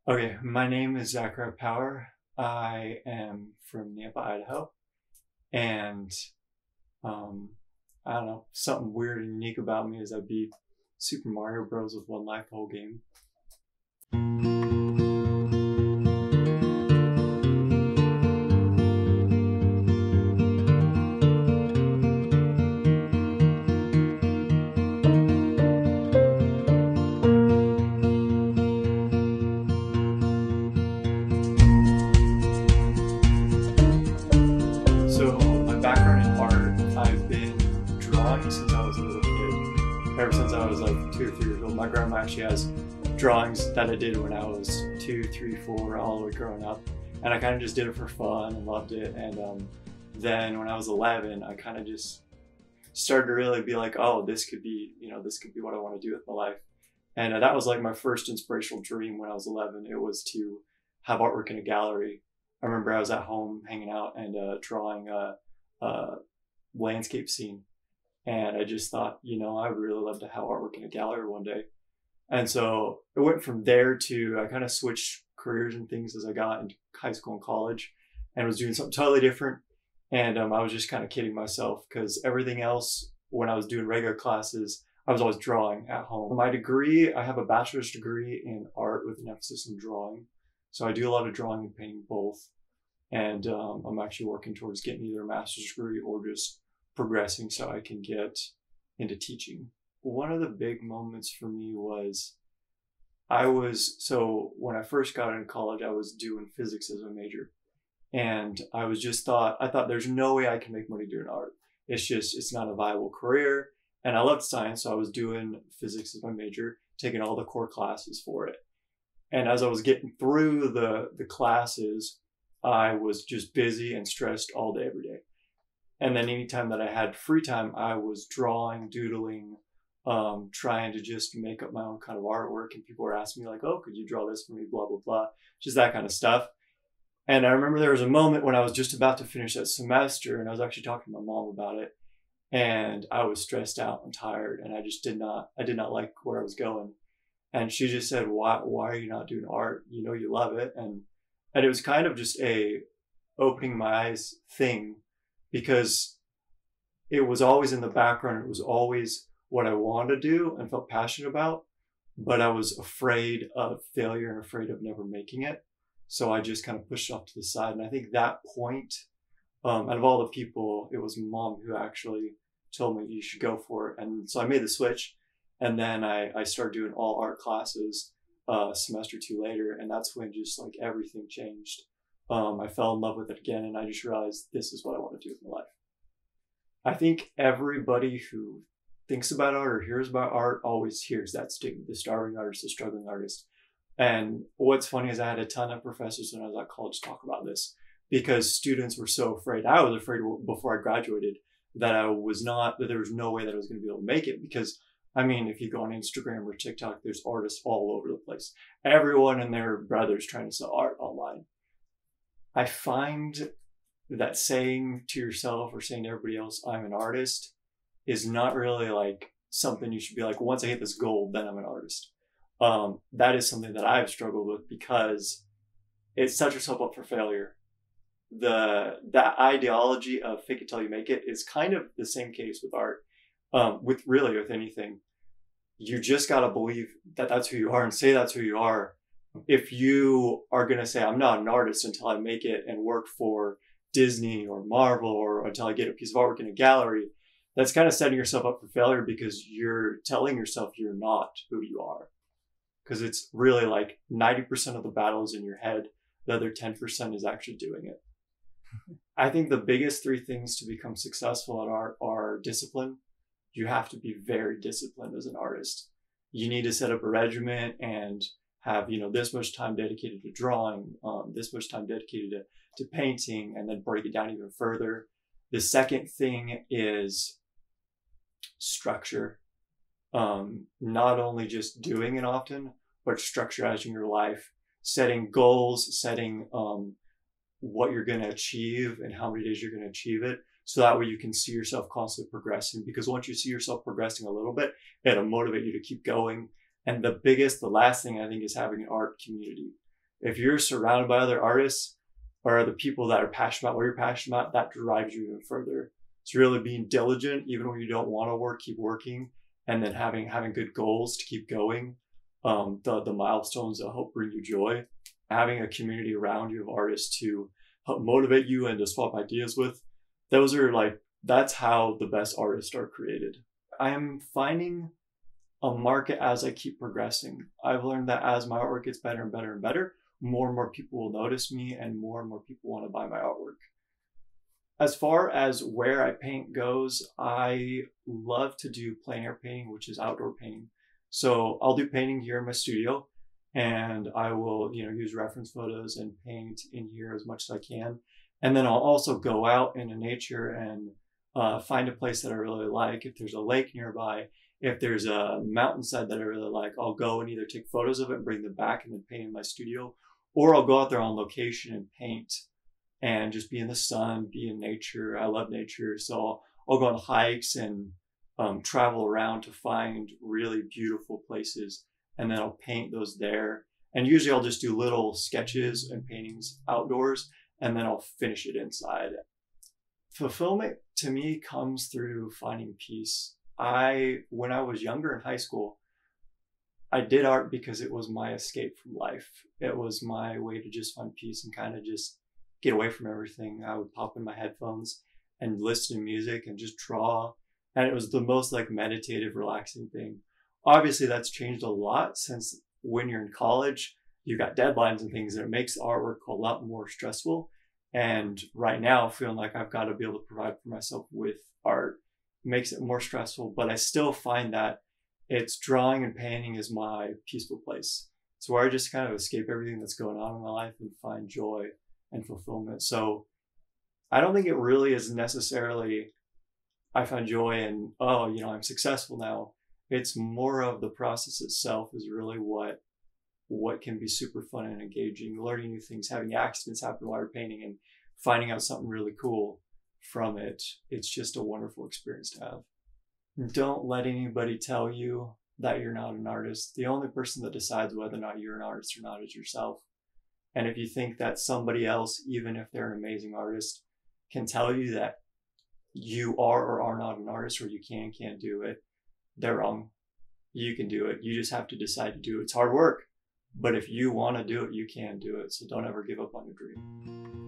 Okay, my name is Zachary Power. I am from Nampa, Idaho, and um, I don't know, something weird and unique about me is I beat Super Mario Bros. With one life the whole game. So my background in art, I've been drawing since I was a little kid. Ever since I was like 2 or 3 years old. My grandma actually has drawings that I did when I was 2, 3, 4, all the way growing up, and I kind of just did it for fun and loved it. And then when I was 11, I kind of just started to really be like, oh, this could be what I want to do with my life. And that was like my first inspirational dream when I was 11. It was to have artwork in a gallery. I remember I was at home hanging out and drawing a landscape scene. And I just thought, I would really love to have artwork in a gallery one day. And so it went from there to I kind of switched careers and things as I got into high school and college and was doing something totally different. And I was just kind of kidding myself because everything else, when I was doing regular classes, I was always drawing at home. My degree, I have a bachelor's degree in art with an emphasis in drawing. So I do a lot of drawing and painting both. And I'm actually working towards getting either a master's degree or just progressing so I can get into teaching. One of the big moments for me was so when I first got into college, I was doing physics as a major. And I thought there's no way I can make money doing art. It's not a viable career. And I loved science, so I was doing physics as my major, taking all the core classes for it. And as I was getting through the classes, I was just busy and stressed all day, every day. And then anytime that I had free time, I was drawing, doodling, trying to just make up my own kind of artwork. And people were asking me like, oh, could you draw this for me? Blah, blah, blah. Just that kind of stuff. And I remember there was a moment when I was just about to finish that semester and I was actually talking to my mom about it. And I was stressed out and tired and I did not like where I was going. And she just said, why are you not doing art? You love it. And it was kind of just a opening my eyes thing because it was always in the background. It was always what I wanted to do and felt passionate about, but I was afraid of failure and afraid of never making it. So I just kind of pushed it off to the side. And I think that point, out of all the people, it was mom who actually told me you should go for it. And so I made the switch. And then I started doing all art classes semester 2 later. And that's when just like everything changed. I fell in love with it again. And I just realized this is what I want to do with my life. I think everybody who thinks about art or hears about art always hears that stigma, the starving artist, the struggling artist. And what's funny is I had a ton of professors when I was at college talk about this because students were so afraid. I was afraid before I graduated that there was no way that I was going to be able to make it because, I mean, if you go on Instagram or TikTok, there's artists all over the place. Everyone and their brother's trying to sell art online. I find that saying to yourself or saying to everybody else, I'm an artist, is not really like something you should be like, once I hit this goal, then I'm an artist. That is something that I've struggled with because it sets yourself up for failure. That ideology of fake it till you make it is kind of the same case with art. With anything, you just got to believe that that's who you are and say that's who you are. If you are going to say, I'm not an artist until I make it and work for Disney or Marvel or until I get a piece of artwork in a gallery, that's kind of setting yourself up for failure because you're telling yourself you're not who you are. Because it's really like 90% of the battle is in your head. The other 10% is actually doing it. I think the biggest 3 things to become successful at art are discipline. You have to be very disciplined as an artist. You need to set up a regimen and have, this much time dedicated to drawing, this much time dedicated to painting, and then break it down even further. The second thing is structure. Not only just doing it often, but structurizing your life, setting goals, setting what you're going to achieve and how many days you're going to achieve it. So that way you can see yourself constantly progressing, because once you see yourself progressing a little bit, it'll motivate you to keep going. And the last thing I think is having an art community. If you're surrounded by other artists or other people that are passionate about what you're passionate about, that drives you even further. It's really being diligent, even when you don't want to work, keep working, and then having good goals to keep going. The milestones that help bring you joy, having a community around you of artists to help motivate you and to swap ideas with. Those are like, that's how the best artists are created. I am finding a market as I keep progressing. I've learned that as my artwork gets better and better and better, more and more people will notice me and more people want to buy my artwork. As far as where I paint goes, I love to do plein air painting, which is outdoor painting. So I'll do painting here in my studio, and I will, use reference photos and paint in here as much as I can. And then I'll also go out into nature and find a place that I really like. If there's a lake nearby, if there's a mountainside that I really like, I'll go and either take photos of it and bring them back and then paint in my studio, or I'll go out there on location and paint and just be in the sun, be in nature. I love nature. So I'll go on hikes and travel around to find really beautiful places, and then I'll paint those there. And usually I'll just do little sketches and paintings outdoors, and then I'll finish it inside. Fulfillment to me comes through finding peace. When I was younger in high school, I did art because it was my escape from life. It was my way to just find peace and kind of just get away from everything. I would pop in my headphones and listen to music and just draw. And it was the most like meditative, relaxing thing. Obviously, that's changed a lot since when you're in college, you've got deadlines and things, and it makes artwork a lot more stressful. And right now, feeling like I've got to be able to provide for myself with art makes it more stressful, but I still find that it's drawing and painting is my peaceful place. It's where I just kind of escape everything that's going on in my life and find joy and fulfillment. So I don't think it really is necessarily I find joy in, I'm successful now. It's more of the process itself is really what can be super fun and engaging, learning new things, having accidents happen while you're painting and finding out something really cool from it. It's just a wonderful experience to have. Don't let anybody tell you that you're not an artist. The only person that decides whether or not you're an artist or not is yourself. And if you think that somebody else, even if they're an amazing artist, can tell you that you are or are not an artist, or you can't do it, they're wrong. You can do it. You just have to decide to do it. It's hard work, but if you want to do it, you can do it. So don't ever give up on your dream.